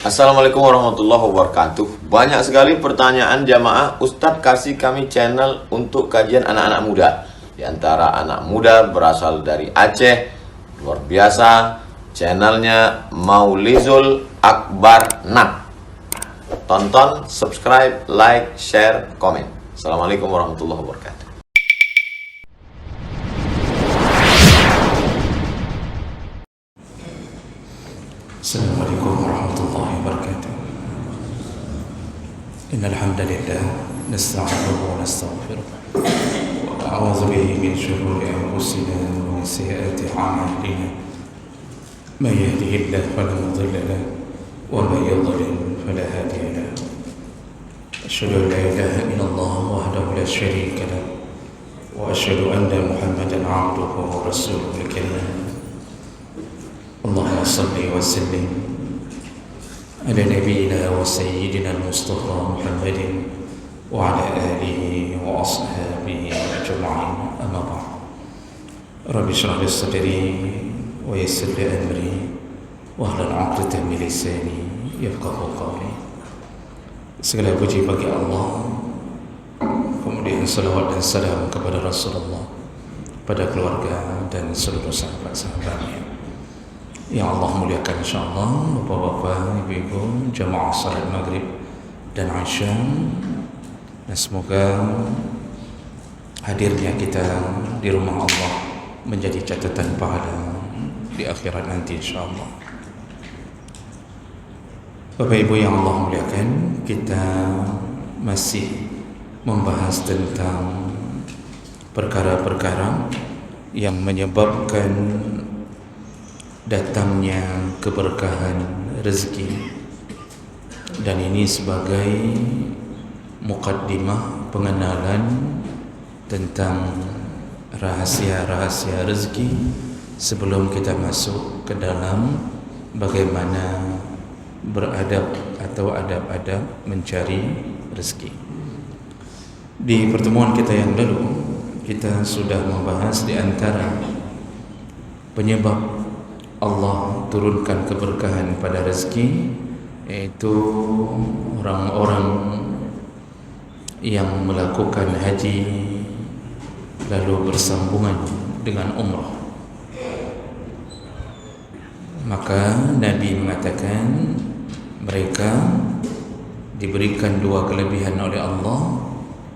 Assalamualaikum warahmatullahi wabarakatuh. Banyak sekali pertanyaan jamaah, Ustadz kasih kami channel untuk kajian anak-anak muda. Di antara anak muda berasal dari Aceh, luar biasa, channelnya Maulizul Akbar Nak. Tonton, subscribe, like, share, komen. Assalamualaikum warahmatullahi wabarakatuh. Assalamualaikum warahmatullahi wabarakatuh. Innal hamdalillah nasta'inuhu wa nastaghfiruh wa na'udzu bihi min shururi anfusina wa min sayyiati a'malina. Man yahdihillahu fala mudilla lahu wa man yudlil fala hadiya lahu. Asyhadu an la ilaha illallah wahdahu la syarika lahu wa asyhadu anna Muhammadan 'abduhu wa rasuluhul karim. اللهم صل وسلم على نبينا وسيدنا المصطفى محمد وعلى آله وأصحابه أجمعين. أما بعد رب اشرح لي صدري ويسر لي أمري واحلل عقدة من لساني يفقهوا قولي. Segala puji bagi Allah, kemudian salawat dan salam kepada Rasulullah, pada keluarga dan seluruh sahabat-sahabatnya yang Allah muliakan insyaAllah. Bapak-bapak, ibu-ibu, jamaah salat maghrib dan isya, dan semoga hadirnya kita di rumah Allah menjadi catatan pahala di akhirat nanti insyaAllah. Bapak ibu yang Allah muliakan, kita masih membahas tentang perkara-perkara yang menyebabkan datangnya keberkahan rezeki, dan ini sebagai mukaddimah pengenalan tentang rahasia-rahasia rezeki sebelum kita masuk ke dalam bagaimana beradab atau adab-adab mencari rezeki. Di pertemuan kita yang lalu kita sudah membahas di antara penyebab Allah turunkan keberkahan pada rezeki, yaitu orang-orang yang melakukan haji lalu bersambungan dengan umrah. Maka Nabi mengatakan mereka diberikan dua kelebihan oleh Allah.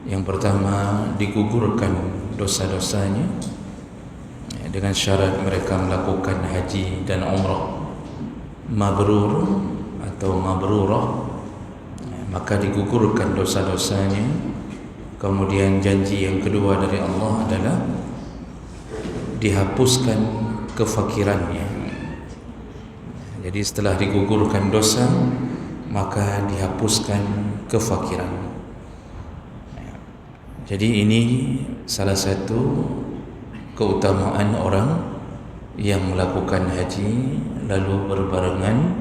Yang pertama, digugurkan dosa-dosanya dengan syarat mereka melakukan haji dan umrah mabrur atau mabrurah, maka digugurkan dosa-dosanya. Kemudian janji yang kedua dari Allah adalah dihapuskan kefakirannya. Jadi setelah digugurkan dosa, maka dihapuskan kefakiran. Jadi ini salah satu keutamaan orang yang melakukan haji lalu berbarengan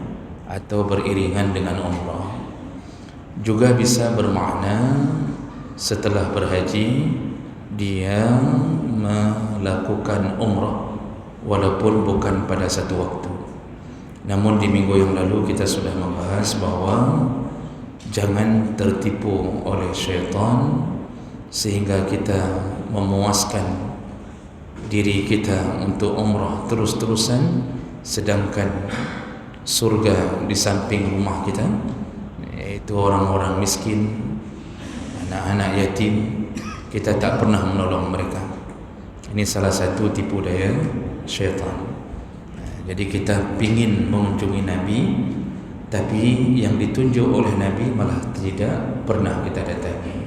atau beriringan dengan umrah. Juga bisa bermakna setelah berhaji dia melakukan umrah walaupun bukan pada satu waktu. Namun di minggu yang lalu kita sudah membahas bahwa jangan tertipu oleh syaitan sehingga kita memuaskan diri kita untuk umrah terus-terusan, sedangkan surga di samping rumah kita, yaitu orang-orang miskin, anak-anak yatim, kita tak pernah menolong mereka. Ini salah satu tipu daya syaitan. Jadi kita pingin mengunjungi Nabi, tapi yang ditunjuk oleh Nabi malah tidak pernah kita datangi.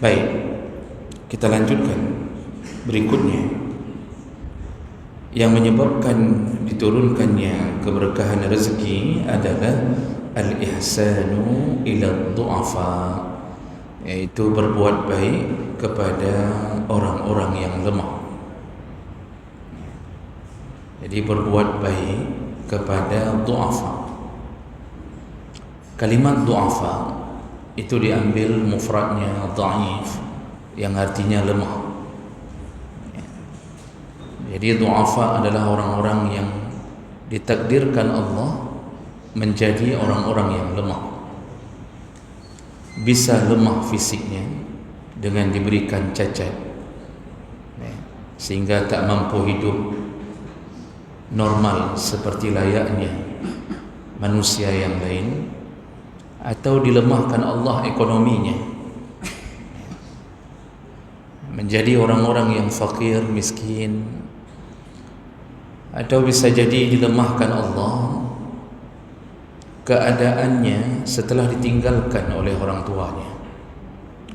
Baik, kita lanjutkan. Berikutnya, yang menyebabkan diturunkannya keberkahan rezeki adalah al-ihsanu ila du'afa, yaitu berbuat baik kepada orang-orang yang lemah. Jadi berbuat baik kepada du'afa. Kalimat du'afa itu diambil mufradnya dhaif, yang artinya lemah. Jadi du'afa adalah orang-orang yang ditakdirkan Allah menjadi orang-orang yang lemah. Bisa lemah fisiknya dengan diberikan cacat, sehingga tak mampu hidup normal seperti layaknya manusia yang lain, atau dilemahkan Allah ekonominya, menjadi orang-orang yang fakir, miskin, atau bisa jadi dilemahkan Allah keadaannya setelah ditinggalkan oleh orang tuanya.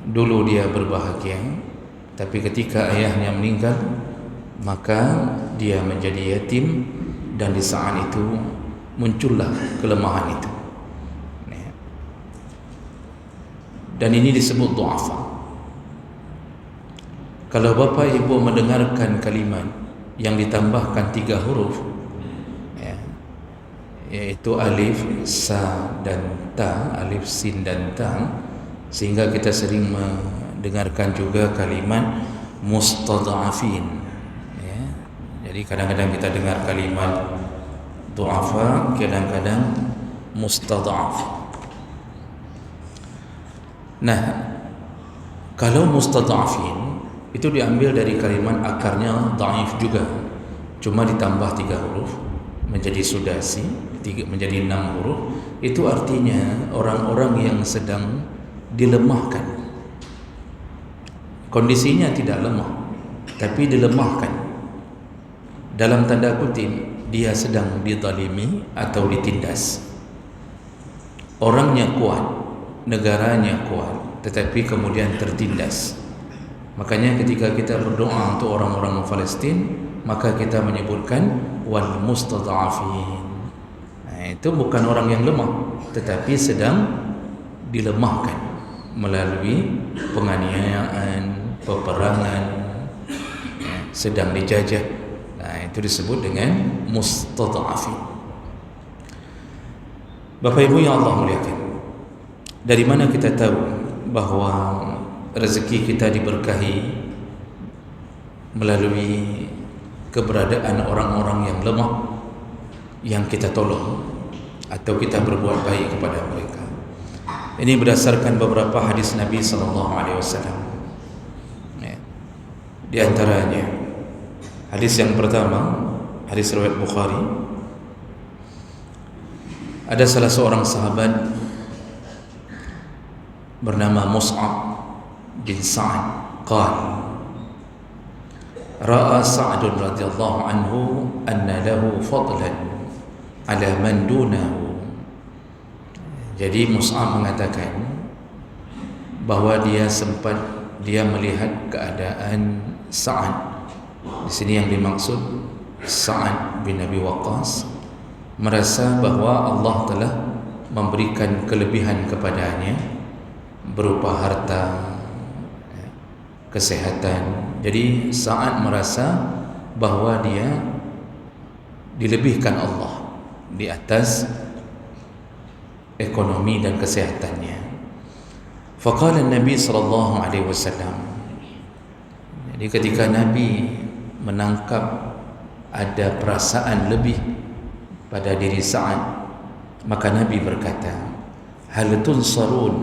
Dulu dia berbahagia, tapi ketika ayahnya meninggal, maka dia menjadi yatim, dan di saat itu muncullah kelemahan itu. Dan ini disebut du'afa. Kalau bapa ibu mendengarkan kalimat yang ditambahkan 3 huruf, yaitu alif, sa dan ta, alif, sin dan ta, sehingga kita sering mendengarkan juga kalimat mustadhafin. Jadi kadang-kadang kita dengar kalimat du'afa, kadang-kadang mustadhaf. Nah, kalau mustadhafin itu diambil dari kalimat akarnya dhaif juga, cuma ditambah 3 huruf menjadi sudasi, menjadi 6 huruf. Itu artinya orang-orang yang sedang dilemahkan. Kondisinya tidak lemah, tapi dilemahkan. Dalam tanda kutip, dia sedang dizalimi atau ditindas. Orangnya kuat, negaranya kuat, tetapi kemudian tertindas. Makanya ketika kita berdoa untuk orang-orang Palestin, maka kita menyebutkan wal mustadhafin. Itu bukan orang yang lemah, tetapi sedang dilemahkan melalui penganiayaan, peperangan, sedang dijajah. Itu disebut dengan mustadhafin. Bapak Ibu yang Allah muliakan, dari mana kita tahu bahawa rezeki kita diberkahi melalui keberadaan orang-orang yang lemah yang kita tolong atau kita berbuat baik kepada mereka? Ini berdasarkan beberapa hadis Nabi SAW. Di antaranya hadis yang pertama, hadis riwayat Bukhari. Ada salah seorang sahabat bernama Mus'ab bin Sa'ad qala ra'a Sa'd radhiyallahu anhu anna lahu fadlan ala man dunahu. Jadi Mus'ab mengatakan bahawa dia melihat keadaan Sa'ad. Di sini yang dimaksud Sa'ad bin Abi Waqqas, merasa bahawa Allah telah memberikan kelebihan kepadanya berupa harta, kesehatan. Jadi Sa'ad merasa bahawa dia dilebihkan Allah di atas ekonomi dan kesehatannya. Faqala Nabi sallallahu alaihi wasallam. Jadi ketika Nabi menangkap ada perasaan lebih pada diri Sa'ad, maka Nabi berkata, hal tunsarun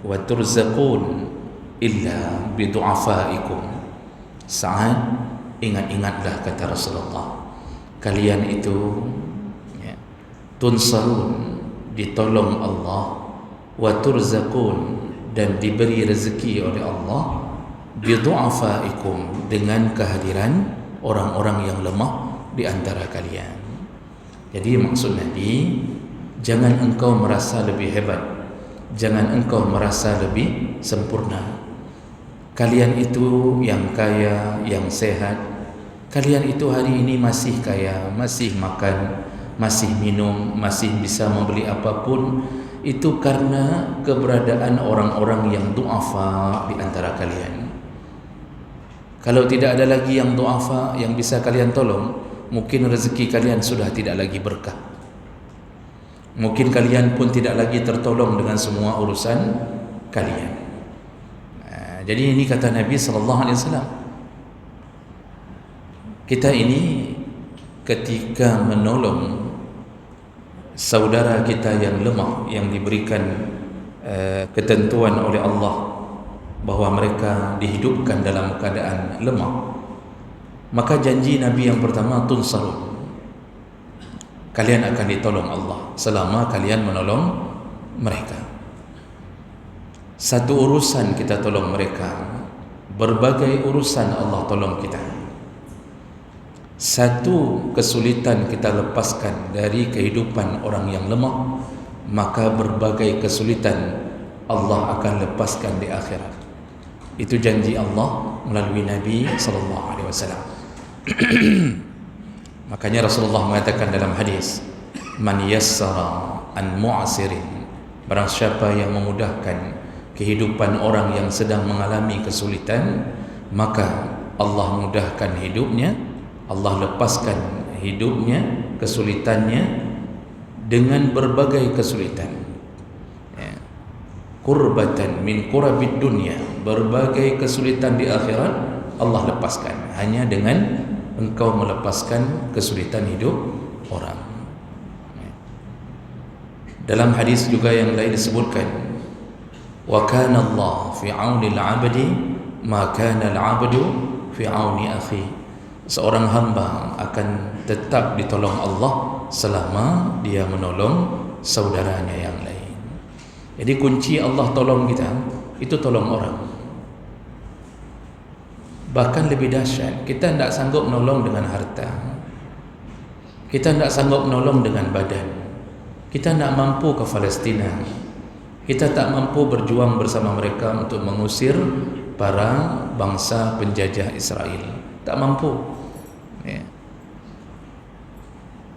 wa turzaqun illa bidu'afaikum. Sa'ad, ingat-ingatlah, kata Rasulullah, kalian itu tunsarun, ditolong Allah, wa turzaqun, dan diberi rezeki oleh Allah, bidu'afaikum, dengan kehadiran orang-orang yang lemah di antara kalian. Jadi maksud Nabi, jangan engkau merasa lebih hebat, jangan engkau merasa lebih sempurna. Kalian itu yang kaya, yang sehat, kalian itu hari ini masih kaya, masih makan, masih minum, masih bisa membeli apapun, itu karena keberadaan orang-orang yang du'afa di antara kalian. Kalau tidak ada lagi yang du'afa yang bisa kalian tolong, mungkin rezeki kalian sudah tidak lagi berkah. Mungkin kalian pun tidak lagi tertolong dengan semua urusan kalian. Jadi ini kata Nabi SAW. Kita ini ketika menolong saudara kita yang lemah, yang diberikan ketentuan oleh Allah bahawa mereka dihidupkan dalam keadaan lemah, maka janji Nabi yang pertama, tunsarun, kalian akan ditolong Allah selama kalian menolong mereka. Satu urusan kita tolong mereka, berbagai urusan Allah tolong kita. Satu kesulitan kita lepaskan dari kehidupan orang yang lemah, maka berbagai kesulitan Allah akan lepaskan di akhirat. Itu janji Allah melalui Nabi SAW. Makanya Rasulullah mengatakan dalam hadis, man yassara an mu'asirin, barang siapa yang memudahkan kehidupan orang yang sedang mengalami kesulitan, maka Allah mudahkan hidupnya, Allah lepaskan hidupnya, kesulitannya dengan berbagai kesulitan. Kurbatan min kurabid dunia, berbagai kesulitan di akhirat Allah lepaskan hanya dengan engkau melepaskan kesulitan hidup orang. Dalam hadis juga yang lain disebutkan, wa kana Allah fi auni al-'abdi ma kana al-'abdu fi auni akhi. Seorang hamba akan tetap ditolong Allah selama dia menolong saudaranya yang lain. Jadi kunci Allah tolong kita itu tolong orang. Bahkan lebih dahsyat, kita tidak sanggup menolong dengan harta, kita tidak sanggup menolong dengan badan, kita tidak mampu ke Palestina, kita tak mampu berjuang bersama mereka untuk mengusir para bangsa penjajah Israel, tak mampu, ya.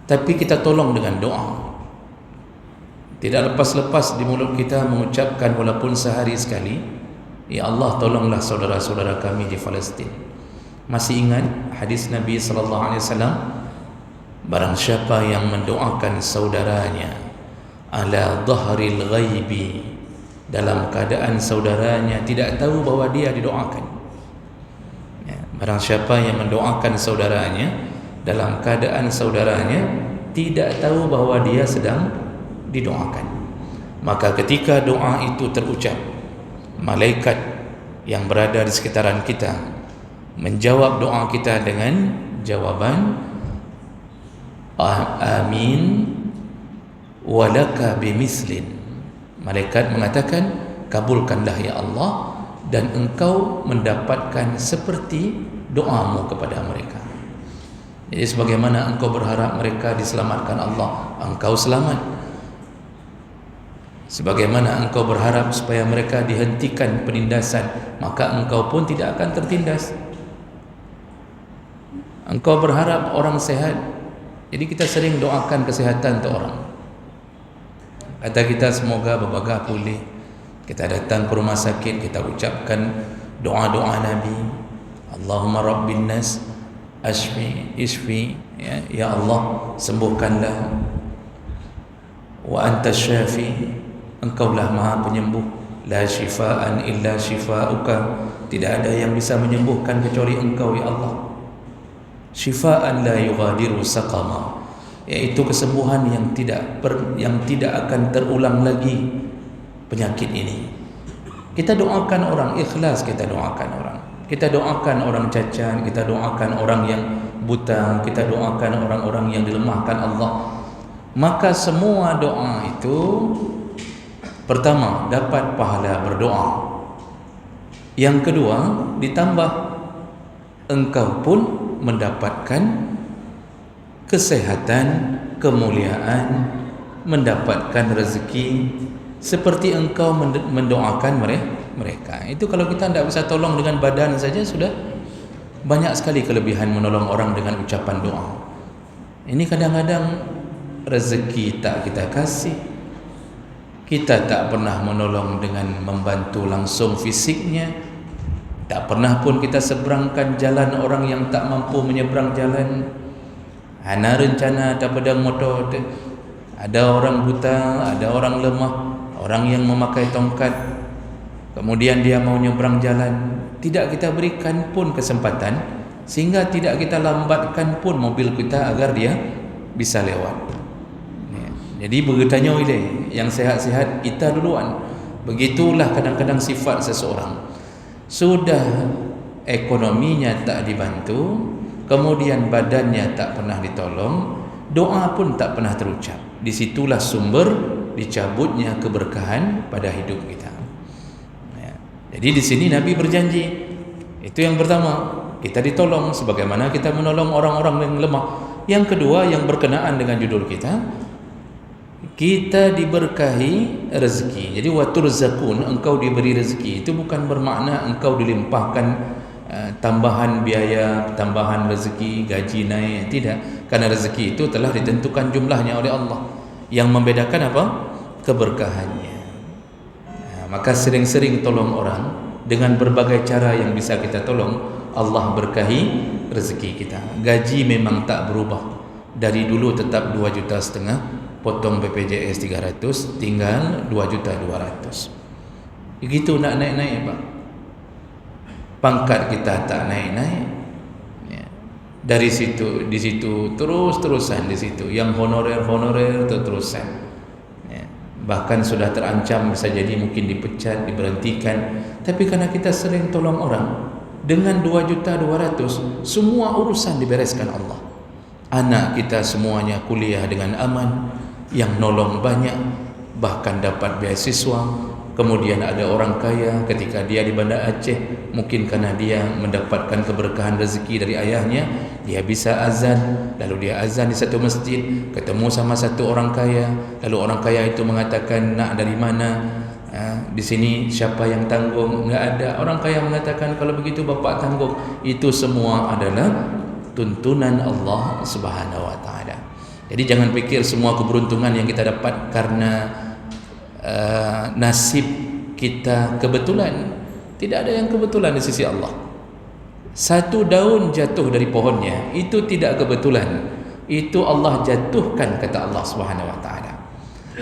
Tapi kita tolong dengan doa. Tidak lepas-lepas di mulut kita mengucapkan walaupun sehari sekali, ya Allah tolonglah saudara-saudara kami di Palestin. Masih ingat hadis Nabi SAW, barang siapa yang mendoakan saudaranya ala dhahril ghaibi, dalam keadaan saudaranya tidak tahu bahawa dia didoakan, ya, barang siapa yang mendoakan saudaranya dalam keadaan saudaranya tidak tahu bahawa dia sedang didoakan, maka ketika doa itu terucap, malaikat yang berada di sekitaran kita menjawab doa kita dengan jawaban amin walaka bimislin. Malaikat mengatakan, kabulkanlah ya Allah, dan engkau mendapatkan seperti doamu kepada mereka. Jadi sebagaimana engkau berharap mereka diselamatkan Allah, engkau selamat. Sebagaimana engkau berharap supaya mereka dihentikan penindasan, maka engkau pun tidak akan tertindas. Engkau berharap orang sehat, jadi kita sering doakan kesehatan untuk orang. Kata kita semoga babagah pulih. Kita datang ke rumah sakit, kita ucapkan doa-doa Nabi, Allahumma rabbin nas ishfi, ya Allah sembuhkanlah, wa anta syafi, engkaulah maha penyembuh, la shifaan illa shifauka, tidak ada yang bisa menyembuhkan kecuali engkau ya Allah. Shifaan la yughadiru saqama, yaitu kesembuhan yang tidak akan terulang lagi penyakit ini. Kita doakan orang ikhlas, kita doakan orang, kita doakan orang cacat, kita doakan orang yang buta, kita doakan orang-orang yang dilemahkan Allah. Maka semua doa itu pertama dapat pahala berdoa, yang kedua ditambah engkau pun mendapatkan kesehatan, kemuliaan, mendapatkan rezeki seperti engkau mendoakan mereka. Itu kalau kita tidak bisa tolong dengan badan saja, sudah banyak sekali kelebihan menolong orang dengan ucapan doa. Ini kadang-kadang rezeki tak kita kasih, kita tak pernah menolong dengan membantu langsung fisiknya, tak pernah pun kita seberangkan jalan orang yang tak mampu menyeberang jalan. Hana rencana ada pedang motor, ada orang buta, ada orang lemah, orang yang memakai tongkat, kemudian dia mau nyeberang jalan, tidak kita berikan pun kesempatan, sehingga tidak kita lambatkan pun mobil kita agar dia bisa lewat. Jadi bertanya oleh yang sihat-sihat kita duluan. Begitulah kadang-kadang sifat seseorang. Sudah ekonominya tak dibantu, kemudian badannya tak pernah ditolong, doa pun tak pernah terucap. Disitulah sumber dicabutnya keberkahan pada hidup kita. Ya. Jadi di sini Nabi berjanji. Itu yang pertama, kita ditolong sebagaimana kita menolong orang-orang yang lemah. Yang kedua, yang berkenaan dengan judul kita diberkahi rezeki. Jadi wa turzaqun, engkau diberi rezeki. Itu bukan bermakna engkau dilimpahkan tambahan biaya, tambahan rezeki, gaji naik. Tidak, karena rezeki itu telah ditentukan jumlahnya oleh Allah. Yang membedakan apa? Keberkahannya. Maka sering-sering tolong orang dengan berbagai cara yang bisa kita tolong. Allah berkahi rezeki kita. Gaji memang tak berubah. Dari dulu tetap 2,5 juta, potong BPJS 300, tinggal 2,2 juta. Begitu nak naik-naik Pak. Pangkat kita tak naik-naik. Ya. Dari situ, di situ terus-terusan di situ. Yang honorer terus-terusan. Ya. Bahkan sudah terancam bisa jadi mungkin dipecat, diberhentikan. Tapi karena kita sering tolong orang, dengan 2,2 juta, semua urusan dibereskan Allah. Anak kita semuanya kuliah dengan aman, yang nolong banyak, bahkan dapat beasiswa. Kemudian ada orang kaya ketika dia di Banda Aceh, mungkin karena dia mendapatkan keberkahan rezeki dari ayahnya, dia bisa azan, lalu dia azan di satu masjid, ketemu sama satu orang kaya, lalu orang kaya itu mengatakan, nak dari mana? Di sini siapa yang tanggung? Enggak ada. Orang kaya mengatakan, kalau begitu bapak tanggung. Itu semua adalah tuntunan Allah Subhanahu wa taala. Jadi jangan pikir semua keberuntungan yang kita dapat karena nasib kita kebetulan. Tidak ada yang kebetulan di sisi Allah. Satu daun jatuh dari pohonnya itu tidak kebetulan. Itu Allah jatuhkan, kata Allah Subhanahu wa taala.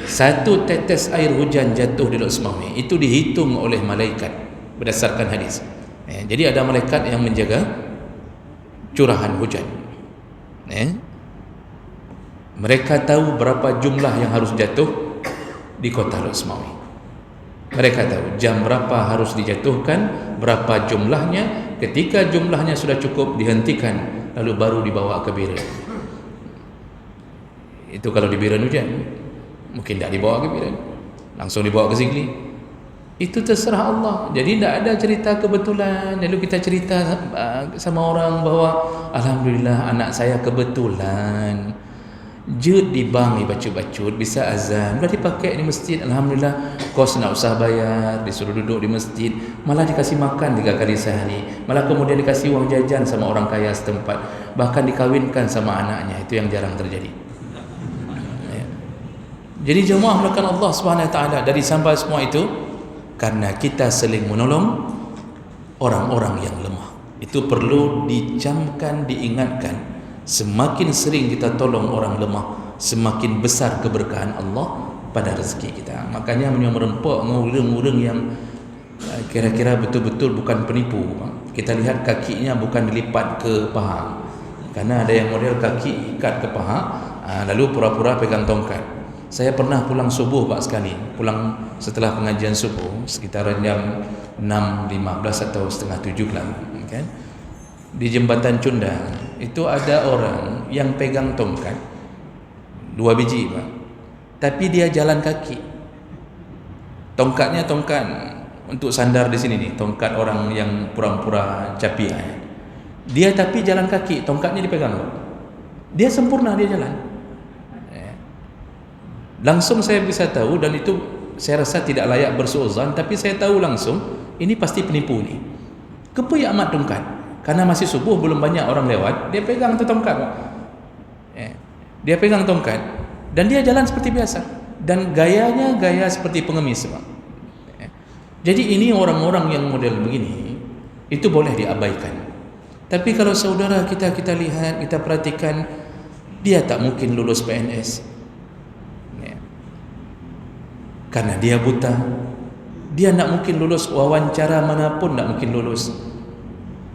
Satu tetes air hujan jatuh di Laut Semawi itu dihitung oleh malaikat berdasarkan hadis. Jadi ada malaikat yang menjaga curahan hujan. Mereka tahu berapa jumlah yang harus jatuh di kota Laut Semawi. Mereka tahu jam berapa harus dijatuhkan, berapa jumlahnya. Ketika jumlahnya sudah cukup, dihentikan, lalu baru dibawa ke Biren. Itu kalau di Biren hujan. Mungkin tak dibawa ke Biren, langsung dibawa ke Zigli. Itu terserah Allah. Jadi tidak ada cerita kebetulan. Lalu kita cerita sama orang bahawa alhamdulillah anak saya kebetulan jut di bank, bacut-bacut, bisa azan, dah dipakai di masjid, alhamdulillah, kos nak usah bayar, disuruh duduk di masjid, malah dikasih makan 3 kali sehari, malah kemudian dikasih uang jajan sama orang kaya setempat, bahkan dikawinkan sama anaknya. Itu yang jarang terjadi. Jadi jemaah melakukan Allah Subhanahu wa taala dari sampai semua itu karena kita saling menolong orang-orang yang lemah. Itu perlu dicamkan, diingatkan. Semakin sering kita tolong orang lemah, semakin besar keberkahan Allah pada rezeki kita. Makanya merempok ngurung-ngurung yang kira-kira betul-betul bukan penipu. Kita lihat kakinya bukan dilipat ke paha. Karena ada yang model kaki ikat ke paha, lalu pura-pura pegang tongkat. Saya pernah pulang subuh Pak sekali, pulang setelah pengajian subuh sekitaran jam 6.15 atau setengah 7 lah, kan? Di jembatan Cunda itu ada orang yang pegang tongkat 2 biji Pak, tapi dia jalan kaki. Tongkatnya tongkat untuk sandar di sini nih, tongkat orang yang pura-pura capi. Dia tapi jalan kaki, tongkatnya dipegang Pak. Dia sempurna, dia jalan. Langsung saya bisa tahu, dan itu saya rasa tidak layak bersuuzon, tapi saya tahu langsung ini pasti penipu ni. Kepuyak amat tongkat. Karena masih subuh, belum banyak orang lewat, dia pegang tu tongkat. Dia pegang tongkat dan dia jalan seperti biasa, dan gayanya gaya seperti pengemis Pak. Jadi ini orang-orang yang model begini itu boleh diabaikan. Tapi kalau saudara kita lihat, kita perhatikan, dia tak mungkin lulus PNS. Karena dia buta, dia tak mungkin lulus wawancara manapun, tak mungkin lulus.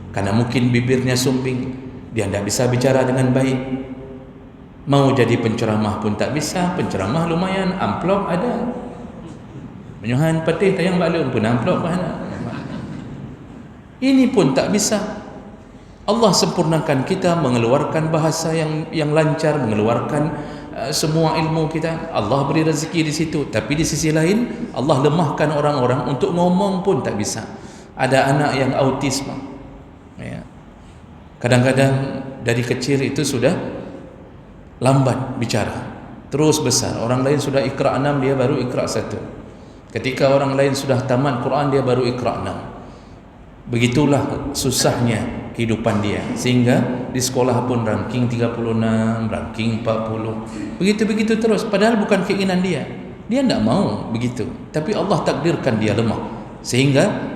Karena mungkin bibirnya sumbing, dia tidak bisa bicara dengan baik. Mau jadi penceramah pun tak bisa. Penceramah lumayan, amplop ada. Menyuhan petih tayang balun pun amplop mana. Ini pun tak bisa. Allah sempurnakan kita mengeluarkan bahasa yang lancar, mengeluarkan semua ilmu kita. Allah beri rezeki di situ, tapi di sisi lain Allah lemahkan orang-orang untuk ngomong pun tak bisa. Ada anak yang autisme, ya. Kadang-kadang dari kecil itu sudah lambat bicara, terus besar. Orang lain sudah Iqra 6, dia baru Iqra 1. Ketika orang lain sudah tamat Quran, dia baru Iqra 6. Begitulah susahnya kehidupan dia, sehingga di sekolah pun ranking 36, ranking 40, begitu-begitu terus. Padahal bukan keinginan dia tidak mau begitu, tapi Allah takdirkan dia lemah, sehingga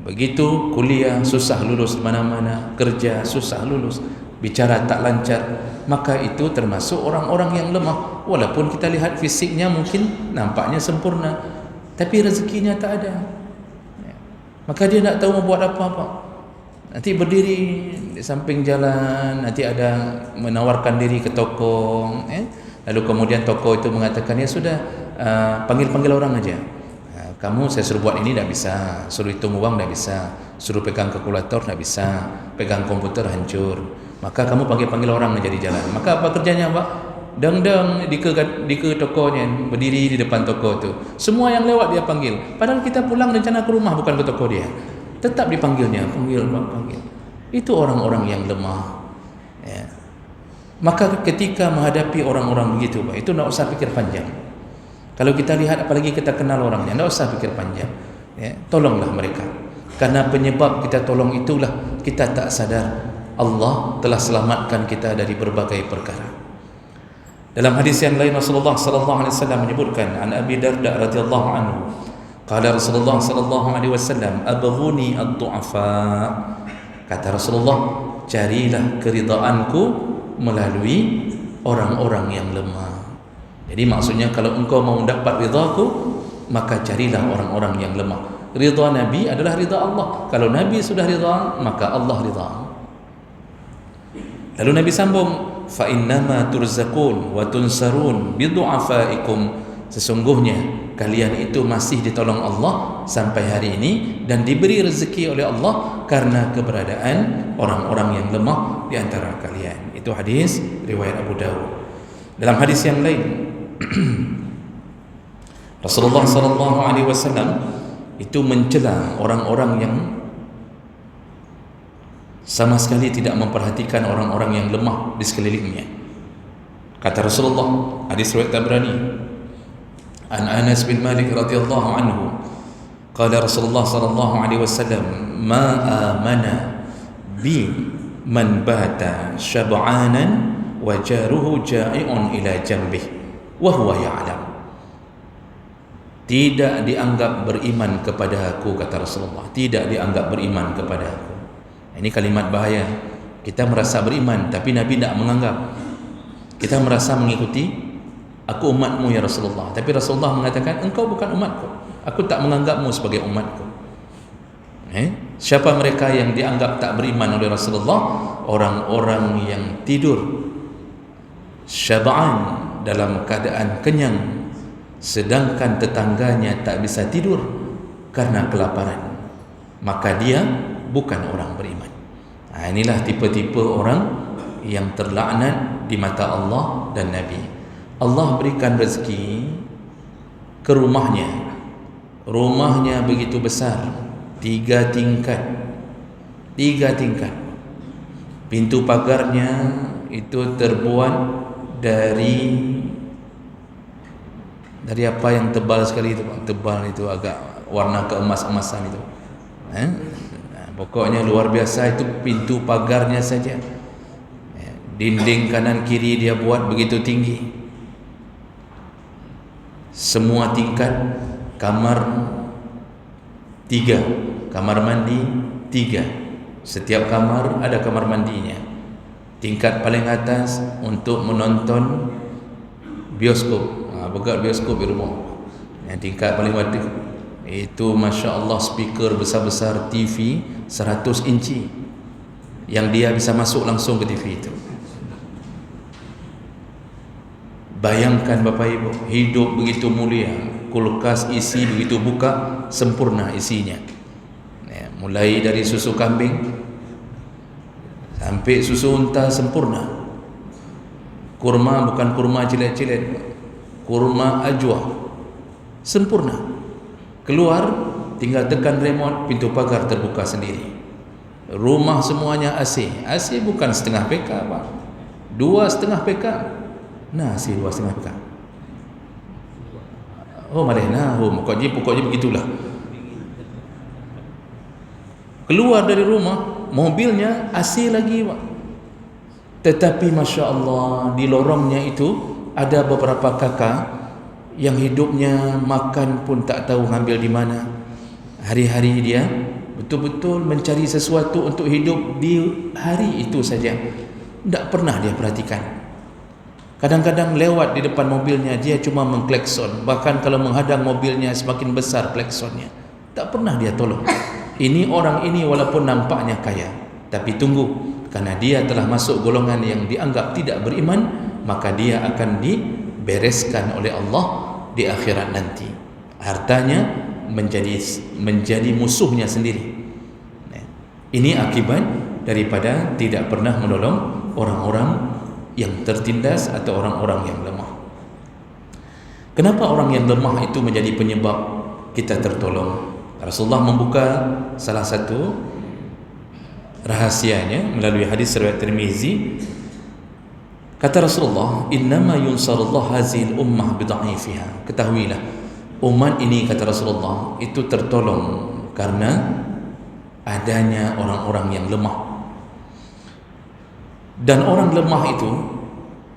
begitu kuliah susah lulus mana-mana, kerja susah lulus, bicara tak lancar. Maka itu termasuk orang-orang yang lemah. Walaupun kita lihat fisiknya mungkin nampaknya sempurna, tapi rezekinya tak ada. Maka dia tak tahu mau buat apa-apa. Nanti berdiri di samping jalan, nanti ada menawarkan diri ke toko, lalu kemudian toko itu mengatakan, ya sudah, panggil-panggil orang aja. Kamu saya suruh buat ini tak bisa, suruh hitung uang tak bisa, suruh pegang kalkulator tak bisa, pegang komputer hancur. Maka kamu panggil-panggil orang aja di jalan. Maka apa kerjanya, Pak? Dang-dang di ke tokonya, berdiri di depan toko tu. Semua yang lewat dia panggil. Padahal kita pulang rencana ke rumah, bukan ke toko dia. Tetap dipanggilnya, panggil. Itu orang-orang yang lemah. Ya. Maka ketika menghadapi orang-orang begitu, Pak, itu tak usah pikir panjang. Kalau kita lihat, apalagi kita kenal orangnya, tak usah pikir panjang. Ya. Tolonglah mereka. Karena penyebab kita tolong itulah kita tak sadar Allah telah selamatkan kita dari berbagai perkara. Dalam hadis yang lain Rasulullah sallallahu alaihi wasallam menyebutkan, an Abi Darda radhiyallahu anhu, qala Rasulullah sallallahu alaihi wasallam, abghuni ad-du'afa. Kata Rasulullah, carilah keridhaanku melalui orang-orang yang lemah. Jadi maksudnya kalau engkau mau mendapat ridhaku, maka carilah orang-orang yang lemah. Ridha Nabi adalah ridha Allah. Kalau Nabi sudah ridha, maka Allah ridha. Lalu Nabi sambung, fa innama turzaqun wa tunsarun bidu'afaikum. Sesungguhnya kalian itu masih ditolong Allah sampai hari ini dan diberi rezeki oleh Allah karena keberadaan orang-orang yang lemah di antara kalian. Itu hadis riwayat Abu Dawud. Dalam hadis yang lain Rasulullah sallallahu alaihi wasallam itu mencela orang-orang yang sama sekali tidak memperhatikan orang-orang yang lemah di sekelilingnya. Kata Rasulullah, hadis riwayat Tabrani, an Anas bin Malik radhiyallahu anhu, qala Rasulullah sallallahu alaihi wasallam, ma amana bi man bata syab'anan wa jaruhu ja'i'un ila janbih wa huwa ya'lam. Tidak dianggap beriman kepada aku, kata Rasulullah, tidak dianggap beriman kepada aku. Ini kalimat bahaya. Kita merasa beriman, tapi Nabi tidak menganggap. Kita merasa mengikuti, aku umatmu ya Rasulullah, tapi Rasulullah mengatakan, engkau bukan umatku, aku tak menganggapmu sebagai umatku. Siapa mereka yang dianggap tak beriman oleh Rasulullah? Orang-orang yang tidur syab'an, dalam keadaan kenyang, sedangkan tetangganya tak bisa tidur karena kelaparan, maka dia bukan orang beriman. Inilah tipe-tipe orang yang terlaknat di mata Allah dan Nabi. Allah berikan rezeki ke rumahnya. Rumahnya begitu besar, 3 tingkat. Pintu pagarnya itu terbuat dari apa yang tebal sekali itu, tebal itu agak warna keemas-emasan itu. Pokoknya luar biasa itu pintu pagarnya saja. Dinding kanan kiri dia buat begitu tinggi. Semua tingkat, kamar 3, kamar mandi 3. Setiap kamar ada kamar mandinya. Tingkat paling atas untuk menonton bioskop, buka bioskop di rumah. Yang tingkat paling bawah itu Masya Allah speaker besar-besar, TV 100 inci yang dia bisa masuk langsung ke TV itu. Bayangkan Bapak Ibu, hidup begitu mulia, kulkas isi begitu buka, sempurna isinya. Mulai dari susu kambing sampai susu unta sempurna. Kurma bukan kurma cilet-cilet, kurma ajwa sempurna. Keluar tinggal tekan remote, pintu pagar terbuka sendiri. Rumah semuanya AC. AC bukan setengah PK Pak, 2,5 PK. Nah, AC 2,5 PK. Oh malena, pokoknya begitulah. Keluar dari rumah, mobilnya AC lagi Pak. Tetapi Masya Allah, di lorongnya itu ada beberapa kakak yang hidupnya makan pun tak tahu ngambil di mana. Hari-hari dia betul-betul mencari sesuatu untuk hidup di hari itu saja. Tak pernah dia perhatikan. Kadang-kadang lewat di depan mobilnya, dia cuma mengklekson. Bahkan kalau menghadang mobilnya, semakin besar kleksonnya. Tak pernah dia tolong. Ini orang ini walaupun nampaknya kaya, tapi tunggu, karena dia telah masuk golongan yang dianggap tidak beriman, maka dia akan dibereskan oleh Allah di akhirat nanti. Hartanya menjadi musuhnya sendiri. Ini akibat daripada tidak pernah menolong orang-orang yang tertindas atau orang-orang yang lemah. Kenapa orang yang lemah itu menjadi penyebab kita tertolong? Rasulullah membuka salah satu rahasianya melalui hadis riwayat Tirmizi. Kata Rasulullah, innama yunsarullah hazil ummah bidha'ifiha. Ketahuilah, umat ini, kata Rasulullah, itu tertolong karena adanya orang-orang yang lemah. Dan orang lemah itu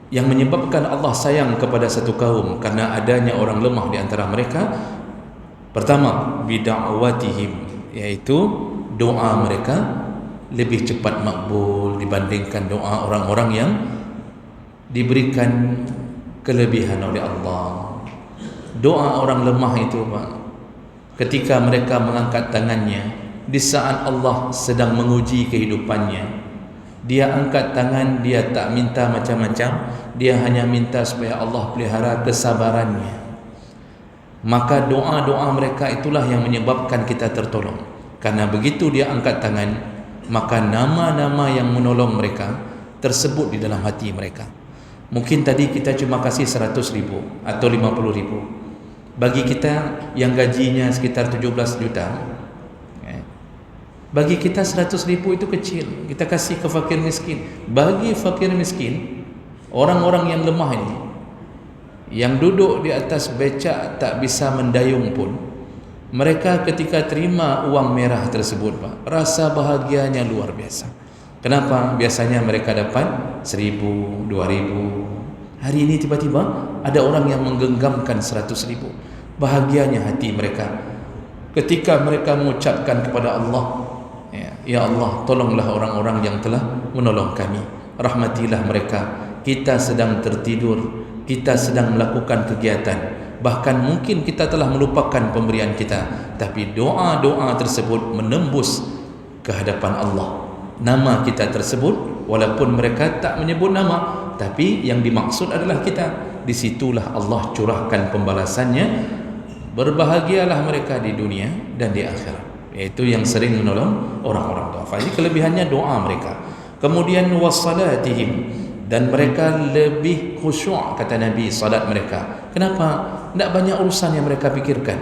yang menyebabkan Allah sayang kepada satu kaum karena adanya orang lemah di antara mereka. Pertama, bida'awatihim, yaitu doa mereka lebih cepat makbul dibandingkan doa orang-orang yang diberikan kelebihan oleh Allah. Doa orang lemah itu Pak, ketika mereka mengangkat tangannya di saat Allah sedang menguji kehidupannya, dia angkat tangan, dia tak minta macam-macam, dia hanya minta supaya Allah pelihara kesabarannya. Maka doa-doa mereka itulah yang menyebabkan kita tertolong. Karena begitu dia angkat tangan, maka nama-nama yang menolong mereka tersebut di dalam hati mereka. Mungkin tadi kita cuma kasih 100 ribu atau 50 ribu. Bagi kita yang gajinya sekitar 17 juta, bagi kita 100 ribu itu kecil. Kita kasih ke fakir miskin. Bagi fakir miskin, orang-orang yang lemah ini, yang duduk di atas becak tak bisa mendayung pun, mereka ketika terima uang merah tersebut Pak, rasa bahagianya luar biasa. Kenapa? Biasanya mereka dapat 1.000, 2.000. Hari ini tiba-tiba ada orang yang menggenggamkan 100 ribu. Bahagianya hati mereka ketika mereka mengucapkan kepada Allah, ya Allah, tolonglah orang-orang yang telah menolong kami, rahmatilah mereka. Kita sedang tertidur, kita sedang melakukan kegiatan, bahkan mungkin kita telah melupakan pemberian kita, tapi doa-doa tersebut menembus ke hadapan Allah. Nama kita tersebut, walaupun mereka tak menyebut nama, tapi yang dimaksud adalah kita. Disitulah Allah curahkan pembalasannya. Berbahagialah mereka di dunia dan di akhirat, yaitu yang sering menolong orang-orang duafa. Jadi kelebihannya doa mereka. Kemudian wassalatihim, dan mereka lebih khusyuk, kata Nabi, salat mereka. Kenapa? Tidak banyak urusan yang mereka pikirkan.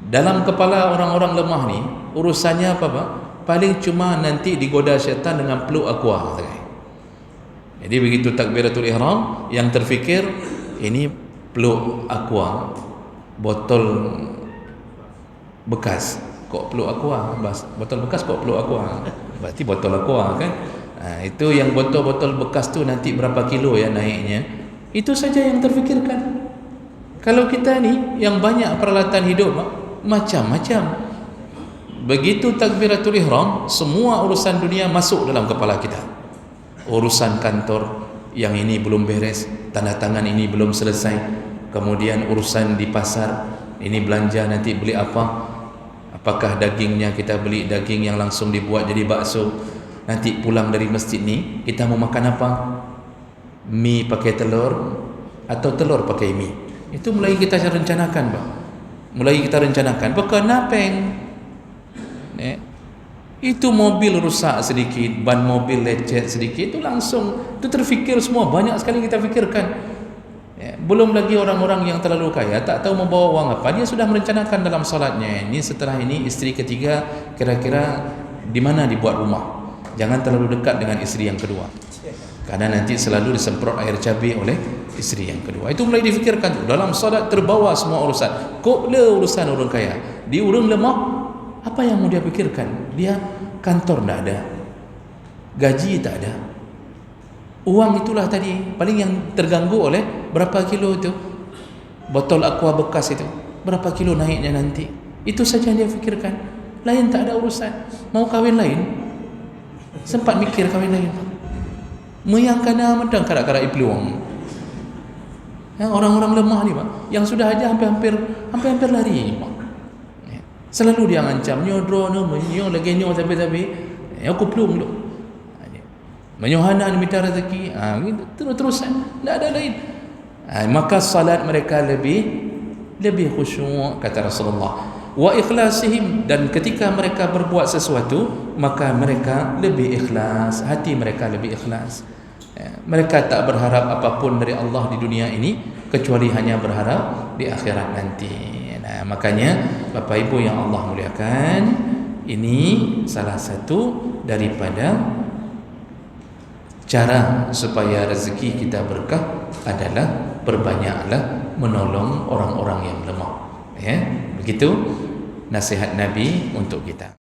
Dalam kepala orang-orang lemah ni, urusannya apa Pak? Paling cuma nanti digoda syaitan dengan peluk aqua. Jadi begitu takbiratul ihram, yang terfikir ini peluk aqua, botol bekas. Kok peluk aqua? Botol bekas kok peluk aqua? Berarti botol aqua kan? Itu yang botol-botol bekas tu nanti berapa kilo ya naiknya. Itu saja yang terfikirkan. Kalau kita ni yang banyak peralatan hidup macam-macam. Begitu takbiratul ihram, semua urusan dunia masuk dalam kepala kita. Urusan kantor yang ini belum beres, tanda tangan ini belum selesai. Kemudian urusan di pasar, ini belanja nanti beli apa? Apakah dagingnya kita beli daging yang langsung dibuat jadi bakso? Nanti pulang dari masjid ni kita mau makan apa? Mi pakai telur, atau telur pakai mie. Itu mulai kita rencanakan, Pak. Mulai kita rencanakan. Bukan napeng. Itu mobil rusak sedikit, ban mobil lecet sedikit, itu langsung, itu terfikir semua, banyak sekali kita fikirkan. Belum lagi orang-orang yang terlalu kaya, tak tahu membawa uang apa, dia sudah merencanakan dalam salatnya, ini setelah ini isteri ketiga kira-kira di mana dibuat rumah, jangan terlalu dekat dengan isteri yang kedua, karena nanti selalu disemprot air cabai oleh isteri yang kedua. Itu mulai difikirkan dalam salat, terbawa semua urusan. Kok le urusan orang kaya, di orang lemah, apa yang mau dia pikirkan? Dia kantor tak ada, gaji tak ada, uang itulah tadi paling yang terganggu oleh berapa kilo itu botol aqua bekas itu, berapa kilo naiknya nanti, itu saja yang dia fikirkan. Lain tak ada urusan. Mau kahwin lain, sempat mikir kahwin lain, meyangkana medang karak-karak ipliwang. Orang-orang lemah ni, Pak, yang sudah aja hampir-hampir lari, Pak. Selalu dia ngancam, nyodro nama, nyo lagi nyo tapi aku pelung duk. Menyohanan minta rezeki, terus-terusan, tak ada lain. Maka salat mereka lebih khusyuk, kata Rasulullah. Wa ikhlasihim, dan ketika mereka berbuat sesuatu, maka mereka lebih ikhlas, hati mereka lebih ikhlas. Mereka tak berharap apapun dari Allah di dunia ini, kecuali hanya berharap di akhirat nanti. Nah, makanya Bapak Ibu yang Allah muliakan, ini salah satu daripada cara supaya rezeki kita berkah adalah berbanyaklah menolong orang-orang yang lemah. Begitu nasihat Nabi untuk kita.